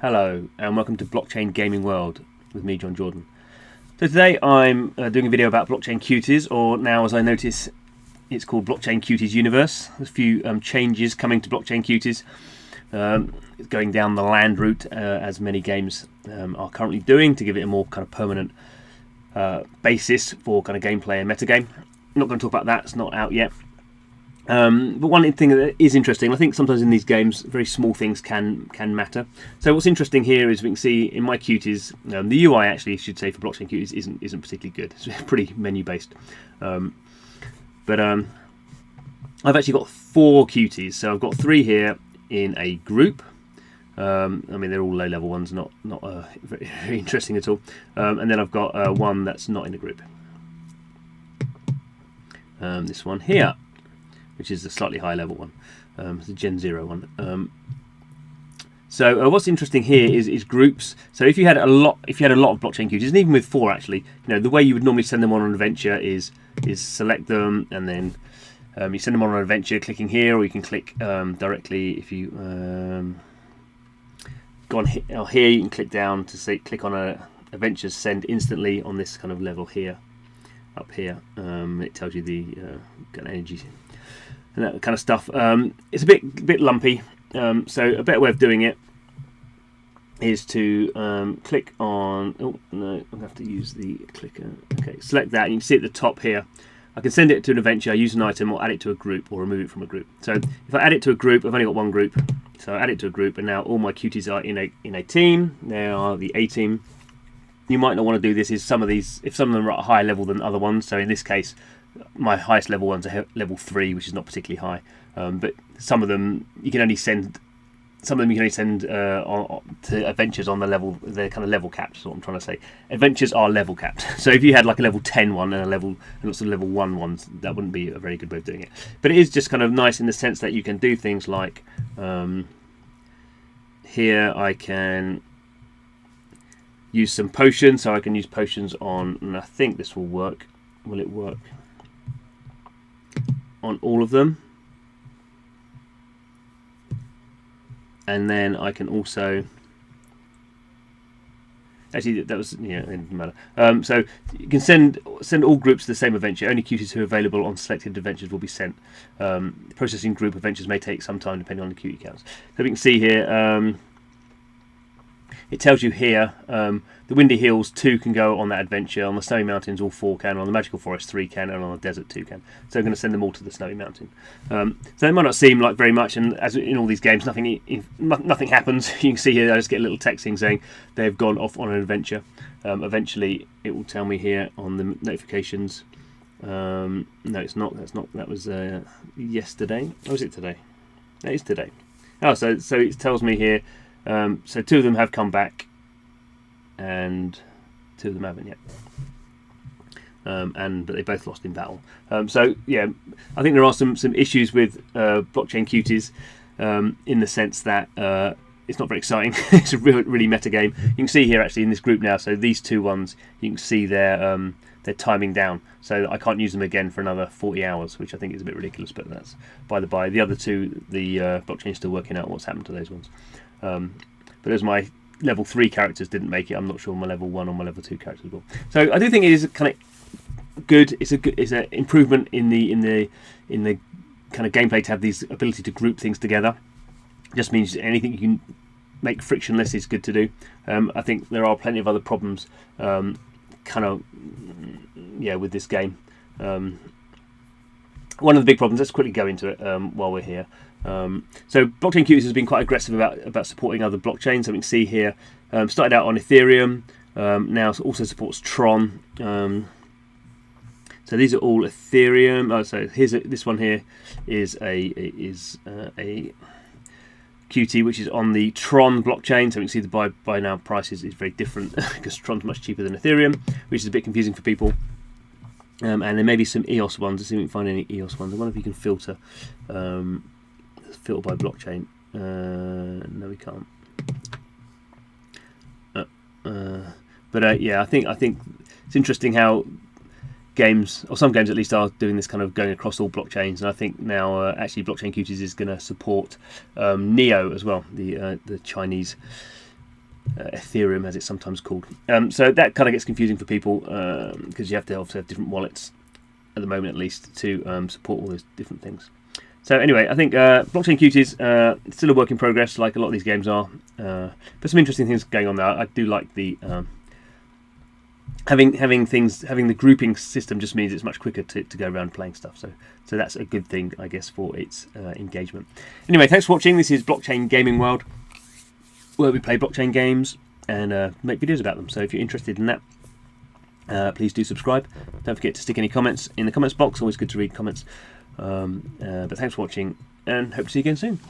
Hello and welcome to Blockchain Gaming World with me, John Jordan. So today I'm doing a video about Blockchain Cuties, or now as I notice it's called Blockchain Cuties Universe. There's a few changes coming to Blockchain Cuties, going down the land route as many games are currently doing, to give it a more kind of permanent basis for kind of gameplay and metagame. I'm not going to talk about that, it's not out yet. But one thing that is interesting, I think sometimes in these games, very small things can matter. So what's interesting here is we can see in my Cuties, the UI actually, I should say, for Blockchain Cuties isn't particularly good. It's pretty menu based. But I've actually got 4 Cuties. So I've got 3 here in a group. I mean, they're all low level ones, not very, very interesting at all. And then I've got one that's not in a group. This one here, which is the slightly higher level one. It's a Gen 0 one. So what's interesting here is groups. So if you had a lot of Blockchain Cuties, and even with 4 actually, the way you would normally send them on an adventure is select them, and then you send them on an adventure clicking here, or you can click directly if you go on here. You can click down to say click on a adventure, send instantly on this kind of level here, up here. It tells you the kind of energy and that kind of stuff. It's a bit lumpy, so a better way of doing it is to click on. Oh no, I'm gonna have to use the clicker. Okay, select that. And you can see at the top here. I can send it to an adventure, use an item, or add it to a group, or remove it from a group. So if I add it to a group, I've only got one group. So I add it to a group, and now all my Cuties are in a team. They are the A team. You might not want to do this. Is some of these, if some of them are at a higher level than other ones. So in this case, my highest level ones are level 3, which is not particularly high. But some of them you can only send. Some of them you can only send to adventures on the level. They're kind of level capped. Is what I'm trying to say. Adventures are level capped. So if you had like a level 10 one and lots of level 1 ones, that wouldn't be a very good way of doing it. But it is just kind of nice in the sense that you can do things like here I can use some potions. So I can use potions on, and I think this will work. Will it work on all of them? And then I can also, actually that was, it didn't matter. So you can send all groups to the same adventure. Only Cuties who are available on selected adventures will be sent. Processing group adventures may take some time depending on the Cutie counts. So we can see here, it tells you here, the Windy Hills 2 can go on that adventure, on the Snowy Mountains all 4 can, on the Magical Forest 3 can, and on the Desert 2 can. So I'm going to send them all to the Snowy Mountain. So it might not seem like very much, and as in all these games, nothing happens. You can see here I just get a little texting saying they've gone off on an adventure. Eventually it will tell me here on the notifications. No, it's not. That was yesterday. Or is it today? It is today. Oh, so it tells me here. So 2 of them have come back, and 2 of them haven't yet. But they both lost in battle. So yeah, I think there are some issues with Blockchain Cuties in the sense that it's not very exciting. It's a really meta game. You can see here actually in this group now. So these 2 ones, you can see they're timing down, so I can't use them again for another 40 hours, which I think is a bit ridiculous. But that's by the by. The other 2, the blockchain is still working out what's happened to those ones. But as my level 3 characters didn't make it, I'm not sure my level 1 or my level 2 characters will. So I do think it is kind of good. It's an improvement in the kind of gameplay to have these ability to group things together. Just means anything you can make frictionless is good to do. I think there are plenty of other problems, with this game. One of the big problems, let's quickly go into it while we're here. So Blockchain Cuties has been quite aggressive about supporting other blockchains. So we can see here, started out on Ethereum, now also supports Tron. So these are all Ethereum. Oh, so this one here is a Qt which is on the Tron blockchain. So we can see the buy now prices is very different because Tron's much cheaper than Ethereum, which is a bit confusing for people. And there may be some EOS ones. Let's see if we can find any EOS ones. I wonder if you can filter by blockchain. No, we can't. Yeah, I think it's interesting how games, or some games at least, are doing this kind of going across all blockchains. And I think now actually Blockchain Cuties is going to support Neo as well, the Chinese Ethereum, as it's sometimes called. So that kind of gets confusing for people because you have to obviously have different wallets at the moment, at least, to support all those different things. So anyway, I think Blockchain Cuties it's still a work in progress, like a lot of these games are. But some interesting things going on there. I do like the having the grouping system just means it's much quicker to go around playing stuff. So that's a good thing, I guess, for its engagement. Anyway, thanks for watching. This is Blockchain Gaming World, where we play blockchain games and make videos about them. So if you're interested in that, please do subscribe. Don't forget to stick any comments in the comments box. Always good to read comments. But thanks for watching, and hope to see you again soon.